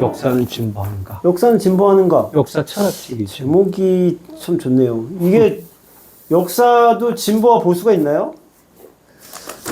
역사는 진보하는가? 역사는 진보하는가? 역사 철학책이죠. 제목이 참 좋네요. 이게 역사도 진보와 보수가 있나요?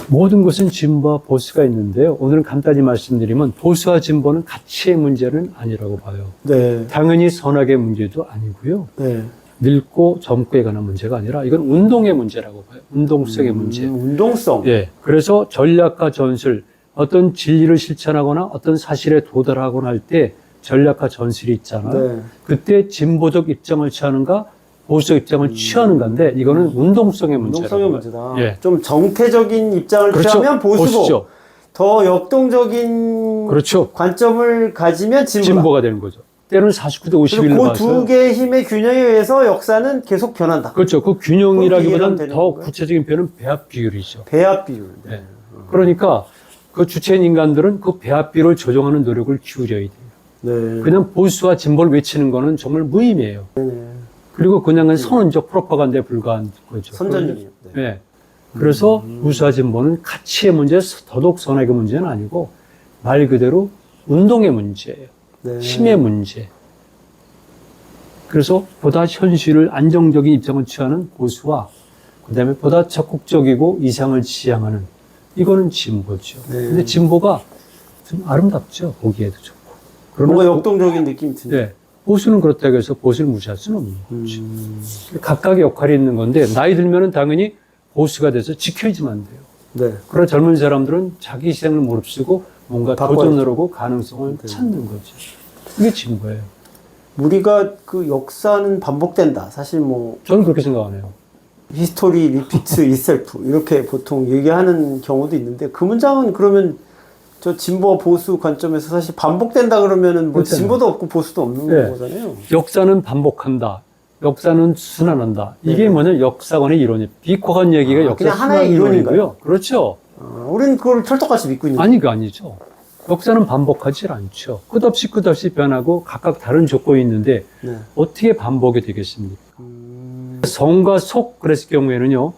모든 것은 진보와 보수가 있는데요. 오늘은 간단히 말씀드리면 보수와 진보는 가치의 문제는 아니라고 봐요. 네. 당연히 선악의 문제도 아니고요. 네. 늙고 젊고에 관한 문제가 아니라 이건 운동의 문제라고 봐요. 운동성의 문제. 운동성. 예. 그래서 전략과 전술, 어떤 진리를 실천하거나 어떤 사실에 도달하거나 할 때 전략과 전술이 있잖아요. 네. 그때 진보적 입장을 취하는가, 보수적 입장을 취하는가인데 이거는 운동성의 문제라고 운동성의 봐요. 문제다. 예. 좀 정태적인 입장을 그렇죠. 취하면 보수고 보수죠. 더 역동적인 그렇죠. 관점을 가지면 진보다. 진보가 되는 거죠. 때로는 49대 51로 그리고 그 봐서요. 두 개의 힘의 균형에 의해서 역사는 계속 변한다. 그렇죠. 그 그렇게 균형이라기보다는 이해하면 더 되는 구체적인 표현은 배합 비율이죠. 배합 비율. 네. 그러니까 그 주체인 인간들은 그 배합 비율을 조정하는 노력을 기울여야 돼요. 네. 그냥 보수와 진보를 외치는 거는 정말 무의미해요. 네. 그리고 그냥은 선언적 프로파간다에 불과한 거죠. 선전이요. 네. 네. 그래서 보수와 진보는 가치의 문제, 더더욱 선악의 문제는 아니고 말 그대로 운동의 문제예요. 네. 힘의 문제. 그래서 보다 현실을 안정적인 입장을 취하는 보수와 그다음에 보다 적극적이고 이상을 지향하는 이거는 진보죠. 네. 근데 진보가 좀 아름답죠. 보기에도 좋고. 뭔가 역동적인 느낌이 드네요. 네. 보수는 그렇다고 해서 보수를 무시할 수는 없는 거죠. 각각의 역할이 있는 건데 나이 들면은 당연히 보수가 돼서 지켜야지만 돼요. 네. 그러나 젊은 사람들은 자기 희생을 무릅쓰고 뭔가 바꿔야죠. 도전을 하고 가능성을 찾는 거죠. 그게 진보예요. 우리가 그 역사는 반복된다. 사실 뭐 저는 그렇게 생각하네요. 히스토리 리피트 이셀프 이렇게 보통 얘기하는 경우도 있는데 그 문장은 그러면 저 진보와 보수 관점에서 사실 반복된다 그러면은 뭐 그렇잖아요. 진보도 없고 보수도 없는 네. 거잖아요. 역사는 반복한다. 역사는 순환한다. 이게 네. 뭐냐? 역사관의 이론이에요. 비코한 얘기가 역사 그냥 하나의 순환 이론인가요? 이론이고요. 그렇죠. 우리는 그걸 철떡같이 믿고 있는 아니, 그 아니죠. 역사는 반복하지 않죠. 끝없이 변하고 각각 다른 조건이 있는데 네. 어떻게 반복이 되겠습니까? 성과 속 그랬을 경우에는요.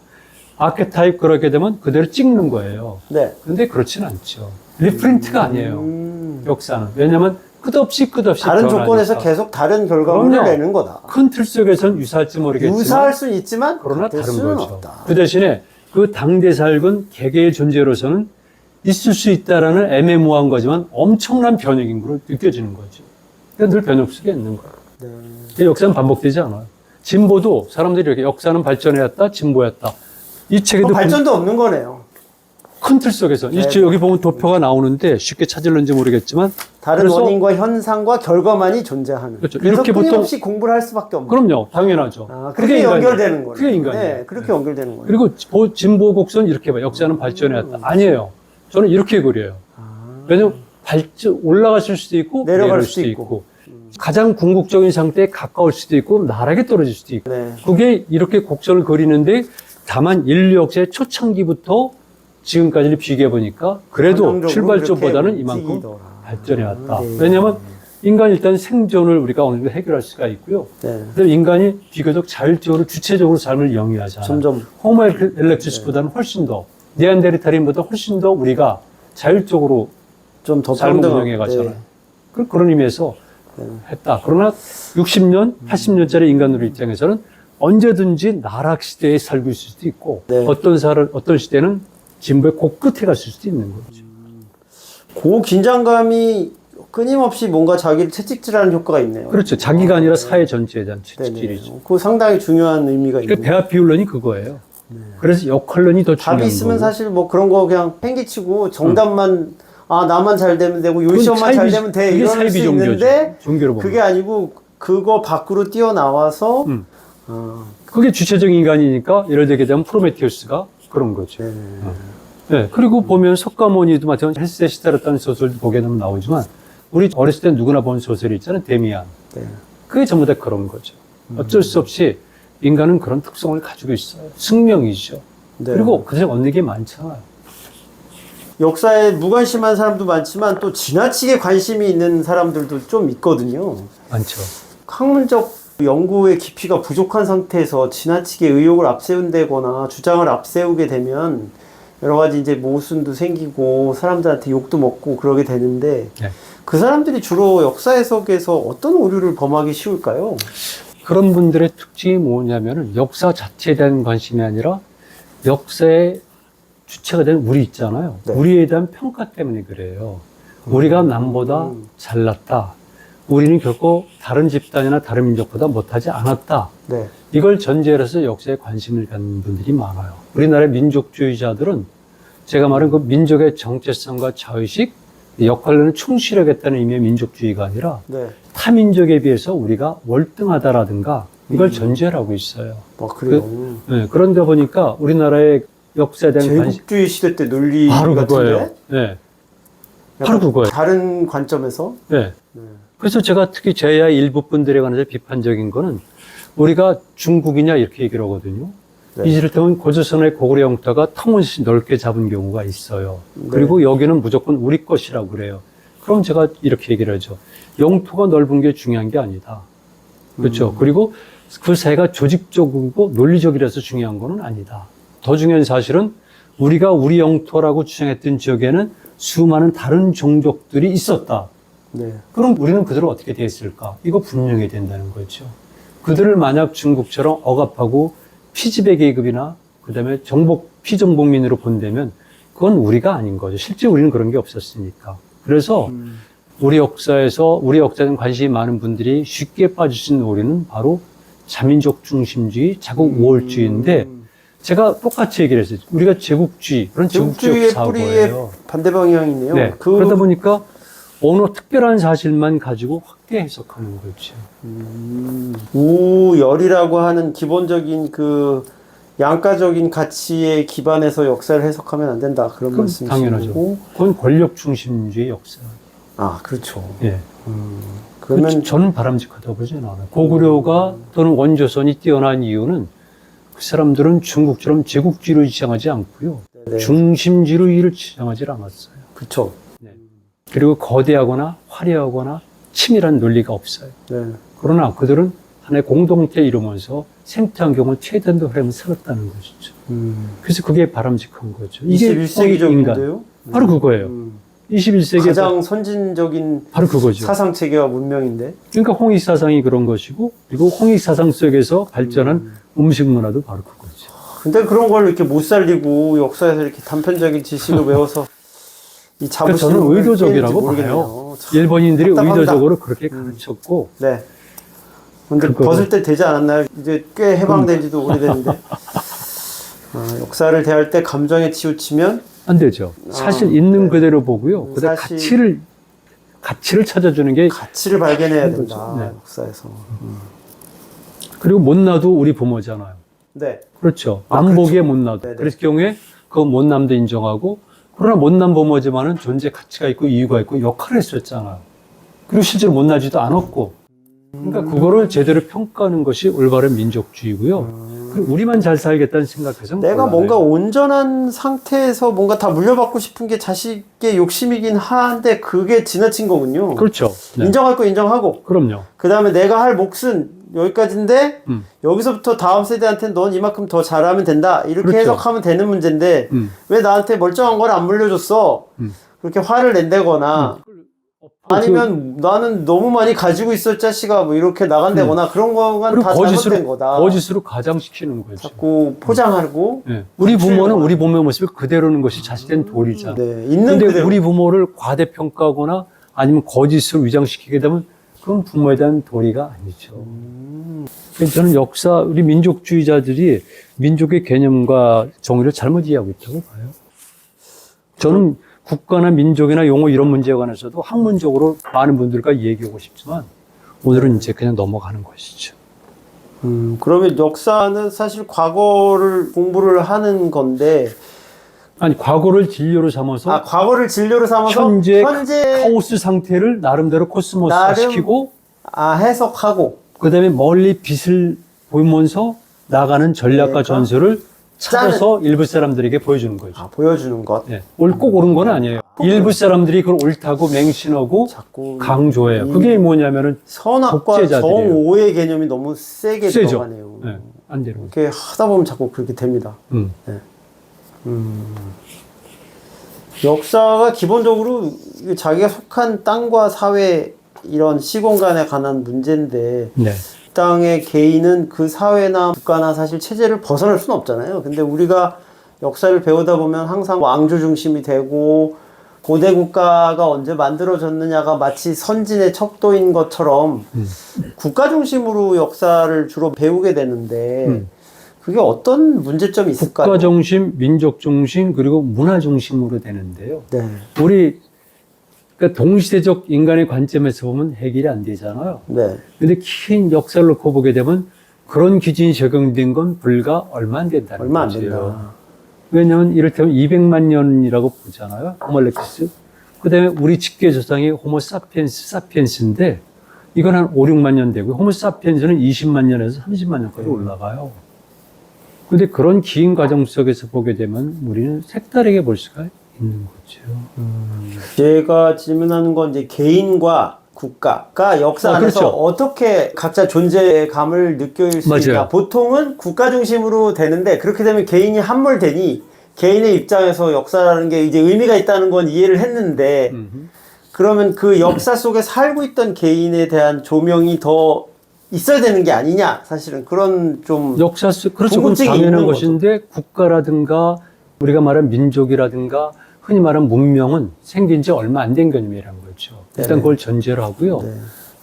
아케타입 그렇게 되면 그대로 찍는 거예요. 네. 근데 그렇지는 않죠. 리프린트가 아니에요. 역사는. 왜냐하면 끝없이 다른 변하니까. 조건에서 계속 다른 결과물을 그럼요. 내는 거다. 큰 틀 속에서는 유사할지 모르겠지만 유사할 수는 있지만 그러나 같을 다른 수는 거죠. 없다. 그 대신에 그 당대 살건 개개의 존재로서는 있을 수 있다라는 애매모호한 거지만 엄청난 변혁인 걸로 느껴지는 거죠. 그러니까 늘 변혁 속에 있는 거예요. 네. 역사는 반복되지 않아요. 진보도 사람들이 이렇게 역사는 발전해왔다, 진보였다. 이 책에도 발전도 없는 거네요. 큰 틀 속에서 네. 여기 보면 도표가 나오는데 쉽게 찾을는지 모르겠지만 다른 그래서- 원인과 현상과 결과만이 존재하는. 그렇죠. 그래서 이렇게 보통- 끊임없이 공부를 할 수밖에 없는. 그럼요, 당연하죠. 그게 인간이에요. 연결되는 거예요. 그게 인간이에요. 네, 그렇게 연결되는 거예요. 그리고 진보 곡선 이렇게 봐요. 역사는 발전해왔다. 아니에요. 저는 이렇게 그려요. 왜냐면 올라가실 수도 있고 내려갈 내려올 수도 수도 있고. 있고 가장 궁극적인 상태에 가까울 수도 있고 나락에 떨어질 수도 있고 네. 그게 이렇게 곡선을 그리는데 다만 인류 역사의 초창기부터 지금까지를 비교해 보니까 그래도 안정적으로 출발점보다는 그렇게 이만큼 움직이더라. 발전해왔다. 네. 왜냐하면 인간 일단 생존을 우리가 어느 정도 해결할 수가 있고요. 네. 그다음에 인간이 비교적 자율적으로 주체적으로 삶을 영위하잖아요. 점점. 호모 엘렉투스보다는 훨씬 더 네안데르탈인보다 훨씬 더 우리가 자율적으로 좀 더 삶을 평등하고. 운영해 가잖아요. 네. 그런 의미에서 했다. 그러나 60년, 80년짜리 인간으로 입장에서는 언제든지 나락 시대에 살고 있을 수도 있고 네. 어떤 시대는 진보의 코끝에 갔을 수도 있는 거죠. 그 긴장감이 끊임없이 뭔가 자기를 채찍질하는 효과가 있네요. 그렇죠. 자기가 아니라 사회 전체에 대한 네네. 채찍질이죠. 그거 상당히 중요한 의미가 그 있네요. 배합 비율론이 그거예요. 그래서 역할론이 더 중요한 답이 있으면 거고. 사실 뭐 그런 거 그냥 팽개치고 정답만 나만 잘 되면 되고 요시험만 잘 되면 돼 그게 이럴 사이비 수 종교죠. 있는데 종교로 보면. 그게 아니고 그거 밖으로 뛰어나와서 그게 주체적인 인간이니까 예를 들게 되면 프로메테우스가 그런 거죠. 네. 그리고 보면 석가모니도 마찬가지로 헬스에 시달렸다는 소설도 보게 되면 나오지만 우리 어렸을 때 누구나 본 소설이 있잖아요. 데미안. 네. 그게 전부 다 그런 거죠. 어쩔 수 없이 인간은 그런 특성을 가지고 있어요. 숙명이죠. 네. 그리고 그중 얻는 게 많잖아요. 역사에 무관심한 사람도 많지만 또 지나치게 관심이 있는 사람들도 좀 있거든요. 많죠. 학문적 연구의 깊이가 부족한 상태에서 지나치게 의혹을 앞세운다거나 주장을 앞세우게 되면 여러 가지 이제 모순도 생기고 사람들한테 욕도 먹고 그러게 되는데 네. 그 사람들이 주로 역사 해석에서 어떤 오류를 범하기 쉬울까요? 그런 분들의 특징이 뭐냐면은 역사 자체에 대한 관심이 아니라 역사의 주체가 된 우리 있잖아요. 네. 우리에 대한 평가 때문에 그래요. 우리가 남보다 잘났다. 우리는 결코 다른 집단이나 다른 민족보다 못하지 않았다. 네. 이걸 전제로 해서 역사에 관심을 갖는 분들이 많아요. 우리나라의 민족주의자들은 제가 말한 그 민족의 정체성과 자의식, 역할론에 충실하겠다는 의미의 민족주의가 아니라 네. 타민족에 비해서 우리가 월등하다라든가 이걸 전제로 하고 있어요. 그래요. 네, 그런데 보니까 우리나라의 역사에 대한 관심, 제국주의 시대 때 논리 바로 같은데? 그거예요. 네, 바로 그거예요. 다른 관점에서? 네. 네. 그래서 제가 특히 제야 일부 분들에 관해서 비판적인 거는 우리가 중국이냐 이렇게 얘기를 하거든요. 네. 이를테면 고조선의 고구려 영토가 터무니없이 넓게 잡은 경우가 있어요. 네. 그리고 여기는 무조건 우리 것이라고 그래요. 그럼 제가 이렇게 얘기를 하죠. 영토가 넓은 게 중요한 게 아니다. 그렇죠. 그리고 그 사이가 조직적이고 논리적이라서 중요한 거는 아니다. 더 중요한 사실은 우리가 우리 영토라고 주장했던 지역에는 수많은 다른 종족들이 있었다. 네. 그럼 우리는 그들을 어떻게 대했을까? 이거 분명해야 된다는 거죠. 그들을 만약 중국처럼 억압하고 피지배 계급이나 그다음에 피정복민으로 본다면 그건 우리가 아닌 거죠. 실제 우리는 그런 게 없었으니까. 그래서 우리 역사에서 우리 역사에 관심이 많은 분들이 쉽게 빠질 수 있는 오류는 바로 자민족 중심주의, 자국 우월주의인데 제가 똑같이 얘기를 했어요. 우리가 제국주의, 그런 제국주의의 제국주의 뿌리의 사고예요. 반대 방향이네요. 네. 그러다 보니까 어느 특별한 사실만 가지고 확대 해석하는 거죠. 우열이라고 하는 기본적인 그 양가적인 가치에 기반해서 역사를 해석하면 안 된다. 그런 그럼 말씀이시고. 당연하죠. 그건 권력 중심주의 역사. 아, 그렇죠. 예. 그러면 저는 바람직하다고 보지는 않아요. 고구려가 또는 원조선이 뛰어난 이유는 그 사람들은 중국처럼 제국주의를 지향하지 않고요. 네. 중심주의를 지향하지 않았어요. 그렇죠. 네. 그리고 거대하거나 화려하거나 치밀한 논리가 없어요. 네. 그러나 그들은 하나의 공동체를 이루면서 생태환경을 최대한도 흐름을 살았다는 것이죠. 그래서 그게 바람직한 거죠. 이게 21세기적인데요. 바로 그거예요. 21세기에 가장 선진적인 바로 그거죠. 사상 체계와 문명인데. 그러니까 홍익 사상이 그런 것이고, 그리고 홍익 사상 속에서 발전한 음식 문화도 바로 그거죠. 근데 그런 걸 이렇게 못 살리고 역사에서 이렇게 단편적인 지식을 외워서 이 그러니까 자부심을 저는 의도적이라고 모르겠네요. 봐요. 참 일본인들이 답답합니다. 의도적으로 그렇게 가르쳤고, 네. 근데 그거- 벗을 때 되지 않았나요? 이제 꽤 해방된 지도 오래됐는데. 역사를 대할 때 감정에 치우치면 안 되죠. 사실 있는 네. 그대로 보고요. 그다음 사실- 가치를 찾아주는 게, 가치를 발견해야 그런 된다. 거죠. 네. 역사에서. 그리고 못나도 우리 부모잖아요. 네. 그렇죠. 아, 안 보기에 그렇죠. 못나도. 네네. 그랬을 경우에 그 못남도 인정하고, 그러나 못난 부모지만은 존재 가치가 있고 이유가 있고 역할을 했었잖아요. 그리고 실제로 못나지도 않았고. 그러니까 그거를 제대로 평가하는 것이 올바른 민족주의고요. 그리고 우리만 잘 살겠다는 생각해서는 내가 곤란해요. 뭔가 온전한 상태에서 뭔가 다 물려받고 싶은 게 자식의 욕심이긴 한데 그게 지나친 거군요. 그렇죠. 네. 인정할 거 인정하고 그럼요. 그 다음에 내가 할 몫은 여기까지인데 여기서부터 다음 세대한테는 넌 이만큼 더 잘하면 된다 이렇게 그렇죠. 해석하면 되는 문제인데 음. 왜 나한테 멀쩡한 걸 안 물려줬어 그렇게 화를 낸다거나 아니면 나는 너무 많이 가지고 있어 자식아 뭐 이렇게 나간다거나 그런 거가 그리고 다 잘못된 거다. 거짓으로 가장시키는 거죠. 자꾸 포장하고 네. 우리 부모는 우리 부모의 모습을 그대로는 것이 자식된 도리잖아. 네, 있는 근데 그대로. 우리 부모를 과대평가하거나 아니면 거짓으로 위장시키게 되면 그건 부모에 대한 도리가 아니죠. 그래서 저는 우리 민족주의자들이 민족의 개념과 정의를 잘못 이해하고 있다고 봐요. 저는 국가나 민족이나 용어 이런 문제에 관해서도 학문적으로 많은 분들과 얘기하고 싶지만 오늘은 이제 그냥 넘어가는 것이죠. 그러면 역사는 사실 과거를 공부를 하는 건데 아니, 과거를 진료로 삼아서 과거를 진료로 삼아서 현재 카오스 상태를 나름대로 코스모스화 시키고 해석하고 그 다음에 멀리 빛을 보면서 나가는 전략과 전술을 찾아서 일부 사람들에게 보여주는 거죠. 보여주는 것. 네. 꼭 옳은 건 아니에요. 일부 사람들이 그걸 옳다고 맹신하고 자꾸 강조해요. 그게 뭐냐면은 선악과 독재자들이에요. 정오의 개념이 너무 세게 세죠. 들어가네요. 네, 안 되는 거죠. 이렇게 하다 보면 자꾸 그렇게 됩니다. 역사가 기본적으로 자기가 속한 땅과 사회 이런 시공간에 관한 문제인데 네. 땅의 개인은 그 사회나 국가나 사실 체제를 벗어날 수는 없잖아요. 근데 우리가 역사를 배우다 보면 항상 왕조 중심이 되고 고대 국가가 언제 만들어졌느냐가 마치 선진의 척도인 것처럼 국가 중심으로 역사를 주로 배우게 되는데 그게 어떤 문제점이 있을까요? 국가 중심, 민족 중심, 그리고 문화 중심으로 되는데요. 네. 우리 그러니까 동시대적 인간의 관점에서 보면 해결이 안 되잖아요. 네. 근데 긴 역사를 놓고 보게 되면 그런 기준이 적용된 건 불과 얼마 안 된다는 얼마 안 거죠. 된다. 왜냐하면 이를테면 200만 년이라고 보잖아요. 호모렉투스. 그 다음에 우리 직계 조상이 호모 사피엔스인데 이건 한 5, 6만 년 되고요. 호모 사피엔스는 20만 년에서 30만 년까지 올라가요. 근데 그런 긴 과정 속에서 보게 되면 우리는 색다르게 볼 수가 있는 거죠. 제가 질문하는 건 이제 개인과 국가가 역사 안에서 그렇죠. 어떻게 각자 존재감을 느낄 수 맞아요. 있나. 보통은 국가 중심으로 되는데 그렇게 되면 개인이 함몰되니 개인의 입장에서 역사라는 게 이제 의미가 있다는 건 이해를 했는데 그러면 그 역사 속에 살고 있던 개인에 대한 조명이 더 있어야 되는 게 아니냐. 사실은 그런 좀 역사 속, 그렇죠. 그건 궁금증이 당연한 있는 것인데 국가라든가 우리가 말하는 민족이라든가 흔히 말하는 문명은 생긴 지 얼마 안 된 개념이라는 거죠. 일단 네네. 그걸 전제로 하고요. 네.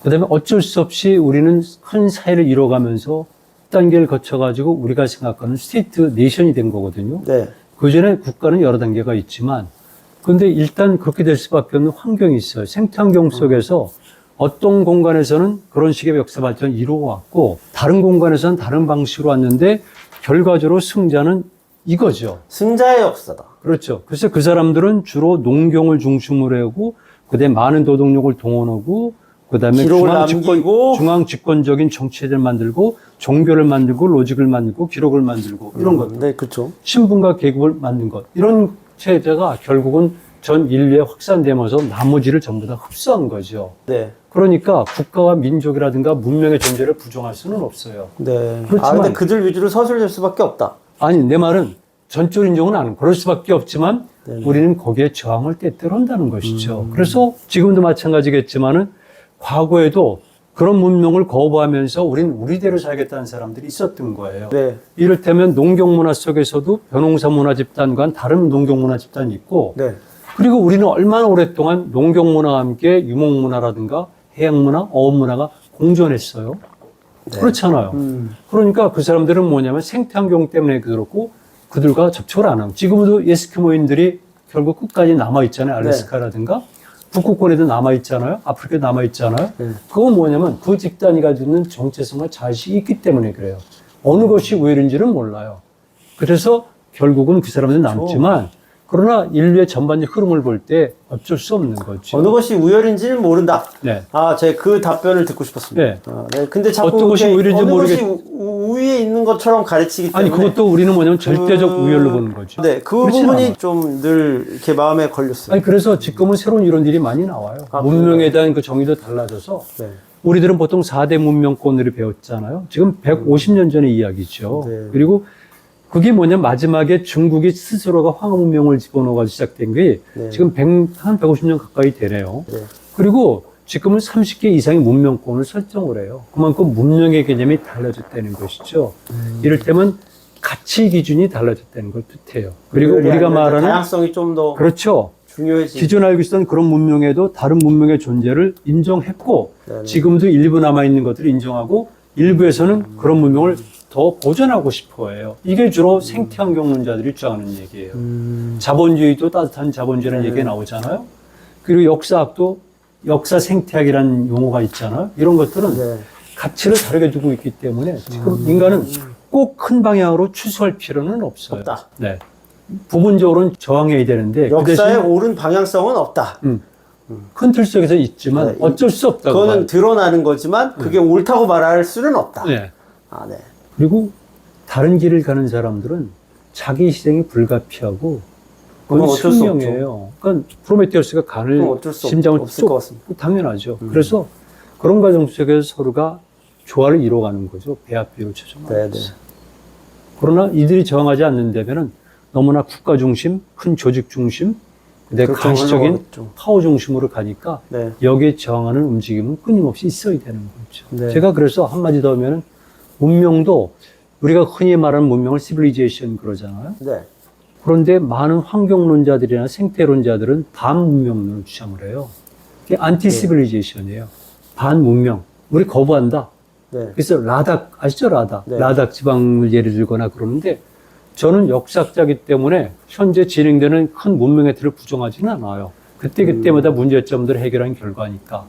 그 다음에 어쩔 수 없이 우리는 큰 사회를 이뤄가면서 단계를 거쳐가지고 우리가 생각하는 스테이트 네이션이 된 거거든요. 네. 그 전에 국가는 여러 단계가 있지만, 근데 일단 그렇게 될 수밖에 없는 환경이 있어요. 생태환경 속에서 어떤 공간에서는 그런 식의 역사 발전을 이루어왔고, 다른 공간에서는 다른 방식으로 왔는데, 결과적으로 승자는 이거죠. 승자의 역사다. 그렇죠. 그래서 그 사람들은 주로 농경을 중심으로 하고, 그 다음에 많은 노동력을 동원하고, 그 다음에 기록을 남기고 중앙 집권적인 정치를 만들고, 종교를 만들고, 로직을 만들고, 기록을 만들고, 이런 것. 네, 그렇죠. 신분과 계급을 만든 것. 이런 체제가 결국은 전 인류에 확산되면서 나머지를 전부 다 흡수한 거죠. 네. 그러니까 국가와 민족이라든가 문명의 존재를 부정할 수는 없어요. 네. 그렇지만- 근데 그들 위주로 서술될 수밖에 없다. 아니, 내 말은 전적 인종은 안 그럴 수밖에 없지만 네네. 우리는 거기에 저항을 때때로 한다는 것이죠. 그래서 지금도 마찬가지겠지만은 과거에도 그런 문명을 거부하면서 우리는 우리대로 살겠다는 사람들이 있었던 거예요. 네. 이를테면 농경문화 속에서도 벼농사 문화 집단과 다른 농경문화 집단이 있고, 네. 그리고 우리는 얼마나 오랫동안 농경문화와 함께 유목문화라든가 해양문화, 어업문화가 공존했어요. 그렇잖아요. 그러니까 그 사람들은 뭐냐면 생태환경 때문에 그렇고 그들과 접촉을 안 하고, 지금도 에스키모인들이 결국 끝까지 남아있잖아요. 알래스카라든가 북극권에도 남아있잖아요. 아프리카에 남아있잖아요. 네. 그건 뭐냐면 그 집단이 가지고 있는 정체성과 자식이 있기 때문에 그래요. 어느 것이 우열인지는 몰라요. 그래서 결국은 그 사람들은 남지만, 그러나 인류의 전반적 흐름을 볼 때 어쩔 수 없는 거죠. 어느 것이 우열인지는 모른다. 네. 아, 제가 그 답변을 듣고 싶었습니다. 네. 아, 네. 근데 자꾸 어떤 것이 이렇게 우열인지 어느 모르겠- 것이 우위에 있는 것처럼 가르치기 때문에. 아니, 그것도 우리는 뭐냐면 절대적 우열로 보는 거죠. 네, 그 그렇진 부분이 않아요. 좀 늘 이렇게 마음에 걸렸어요. 아니, 그래서 지금은 새로운 이론들이 많이 나와요. 아, 문명에 대한 그 정의도 달라져서 네. 우리들은 보통 4대 문명권을 배웠잖아요. 지금 150년 전의 이야기죠. 네. 그리고 그게 뭐냐, 마지막에 중국이 스스로가 황하 문명을 집어넣어가지고 시작된 게 네. 지금 한 150년 가까이 되네요. 네. 그리고 지금은 30개 이상의 문명권을 설정을 해요. 그만큼 문명의 개념이 달라졌다는 것이죠. 이를테면 가치 기준이 달라졌다는 걸 뜻해요. 그리고 우열이 우리가 아니라 말하는, 다양성이 좀 더 그렇죠. 중요해지. 기존 알고 있었던 그런 문명에도 다른 문명의 존재를 인정했고, 네네. 지금도 일부 남아있는 것들을 인정하고, 일부에서는 그런 문명을 더 보존하고 싶어 해요. 이게 주로 생태환경론자들이 주장하는 얘기예요. 자본주의도 따뜻한 자본주의라는 얘기가 나오잖아요. 그리고 역사학도 역사 생태학이라는 용어가 있잖아요. 이런 것들은 네. 가치를 다르게 두고 있기 때문에 지금 인간은 꼭 큰 방향으로 추수할 필요는 없어요. 없다. 네. 부분적으로는 저항해야 되는데 그 역사의 대신 옳은 방향성은 없다. 큰 틀 속에서 있지만 네, 어쩔 수 없다고 그거는 봐요. 드러나는 거지만 그게 옳다고 말할 수는 없다. 네. 아, 네. 그리고 다른 길을 가는 사람들은 자기 희생이 불가피하고 그건 그건 어쩔 수 숙명이에요. 그러니까 프로메테우스가 간을 그건 어쩔 수 심장을 없을 것 같습니다. 당연하죠. 그래서 그런 과정 속에서 서로가 조화를 이뤄가는 거죠. 배합비로 네, 조정하면서. 네. 그러나 이들이 저항하지 않는다면은 너무나 국가 중심, 큰 조직 중심, 근데 그렇게 가시적인 흘러가겠죠. 파워 중심으로 가니까 네. 여기에 저항하는 움직임은 끊임없이 있어야 되는 거죠. 네. 제가 그래서 한마디 더 하면은 문명도 우리가 흔히 말하는 문명을 시빌리제이션 그러잖아요. 네. 그런데 많은 환경론자들이나 생태론자들은 반문명론을 주장을 해요. 이게 안티시빌리제이션이에요. 반문명. 우리 거부한다. 네. 그래서 라닥, 아시죠? 라닥. 네. 라닥 지방을 예를 들거나 그러는데 저는 역사학자이기 때문에 현재 진행되는 큰 문명의 틀을 부정하지는 않아요. 그때마다 문제점들을 해결한 결과니까.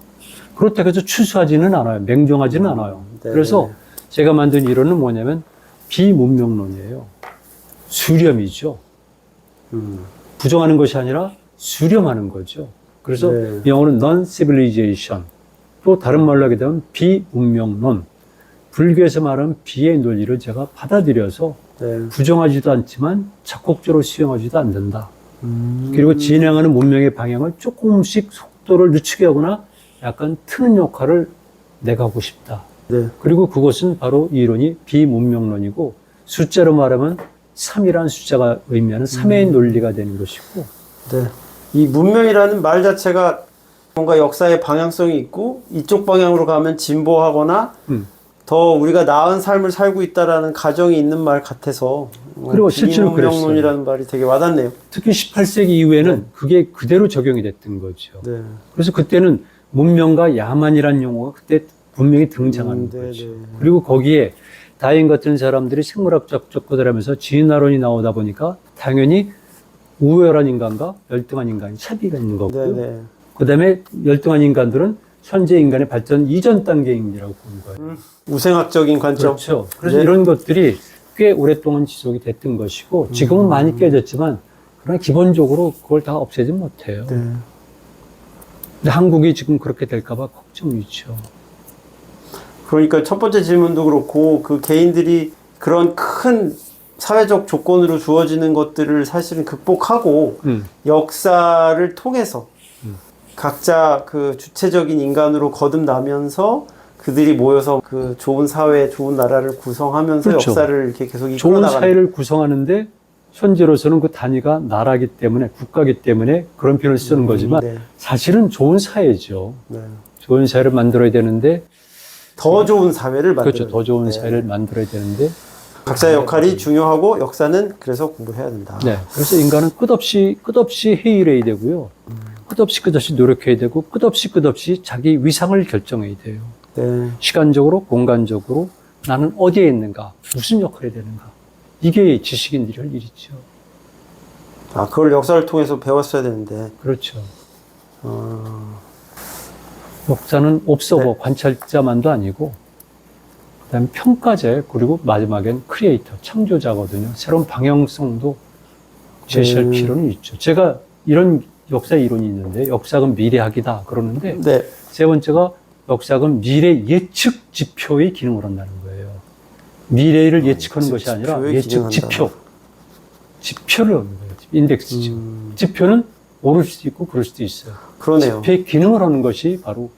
그렇다고 해서 추수하지는 않아요. 맹종하지는 않아요. 네. 그래서 제가 만든 이론은 뭐냐면 비문명론이에요. 수렴이죠. 부정하는 것이 아니라 수렴하는 거죠. 그래서 네. 영어는 non-civilization. 또 다른 말로 하게 되면 비문명론. 불교에서 말하는 비의 논리를 제가 받아들여서 네. 부정하지도 않지만 적극적으로 수용하지도 않는다. 그리고 진행하는 문명의 방향을 조금씩 속도를 늦추게 하거나 약간 트는 역할을 내가 하고 싶다. 네. 그리고 그것은 바로 이 이론이 비문명론이고 숫자로 말하면 3이라는 숫자가 의미하는 3의 논리가 되는 것이고 네. 이 문명이라는 말 자체가 뭔가 역사의 방향성이 있고 이쪽 방향으로 가면 진보하거나 더 우리가 나은 삶을 살고 있다라는 가정이 있는 말 같아서 그리고 실제로 비문명론이라는 말이 되게 와닿네요. 특히 18세기 이후에는 그게 그대로 적용이 됐던 거죠. 네. 그래서 그때는 문명과 야만이라는 용어가 그때 분명히 등장하는 네, 거죠. 네. 그리고 거기에 다인 같은 사람들이 생물학적 접근을 하면서 진화론이 나오다 보니까 당연히 우월한 인간과 열등한 인간이 차비가 있는 거고요. 네, 네. 그 다음에 열등한 인간들은 현재 인간의 발전 이전 단계인이라고 보는 거예요. 우생학적인 관점. 그렇죠. 그래서 네. 이런 것들이 꽤 오랫동안 지속이 됐던 것이고 지금은 많이 깨졌지만 그러나 기본적으로 그걸 다 없애지 못해요. 네. 근데 한국이 지금 그렇게 될까봐 걱정이죠. 그러니까 첫 번째 질문도 그렇고 그 개인들이 그런 큰 사회적 조건으로 주어지는 것들을 사실은 극복하고 역사를 통해서 각자 그 주체적인 인간으로 거듭나면서 그들이 모여서 그 좋은 사회, 좋은 나라를 구성하면서 그렇죠. 역사를 이렇게 계속 이끌어 좋은 나가는. 사회를 구성하는데 현재로서는 그 단위가 나라기 때문에 국가기 때문에 그런 표현을 쓰는 거지만 네. 사실은 좋은 사회죠. 네. 좋은 사회를 만들어야 되는데 더 좋은 사회를 만들어. 그렇죠. 더 좋은 사회를 만들어야 되는데 각자의 역할이 중요하고 역사는 그래서 공부해야 된다. 네. 그래서 인간은 끝없이 회의를 해야 되고요. 끝없이 노력해야 되고 끝없이 자기 위상을 결정해야 돼요. 네. 시간적으로 공간적으로 나는 어디에 있는가 무슨 역할을 해야 되는가 이게 지식인들이 할 일이죠. 아, 그걸 역사를 통해서 배웠어야 되는데. 그렇죠. 역사는 옵서버, 관찰자만도 아니고 그다음에 평가제 그리고 마지막엔 크리에이터, 창조자거든요. 새로운 방향성도 제시할 필요는 있죠. 제가 이런 역사 이론이 있는데 역사는 미래학이다 그러는데 네. 세 번째가 역사는 미래 예측 지표의 기능을 한다는 거예요. 미래를 예측하는 것이 아니라 지표의 예측 기능한다. 지표. 지표를 하는 거예요. 인덱스죠. 지표는 오를 수도 있고 그럴 수도 있어요. 그러네요. 지표의 기능을 하는 것이 바로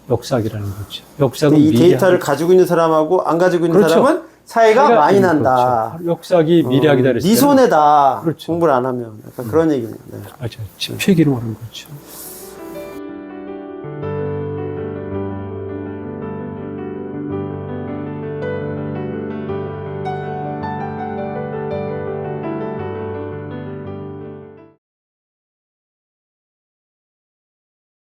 역사학이라는 거죠. 역사는 이 미래학. 데이터를 가지고 있는 사람하고 안 가지고 있는 그렇죠. 사람은 차이가 많이 난다. 그렇죠. 역사학이 미래학이다 그랬어요. 네 손해다. 그렇죠. 공부를 안 하면. 약간 그런 얘기네요. 네. 맞아요. 지표의 기능을 하는 거죠.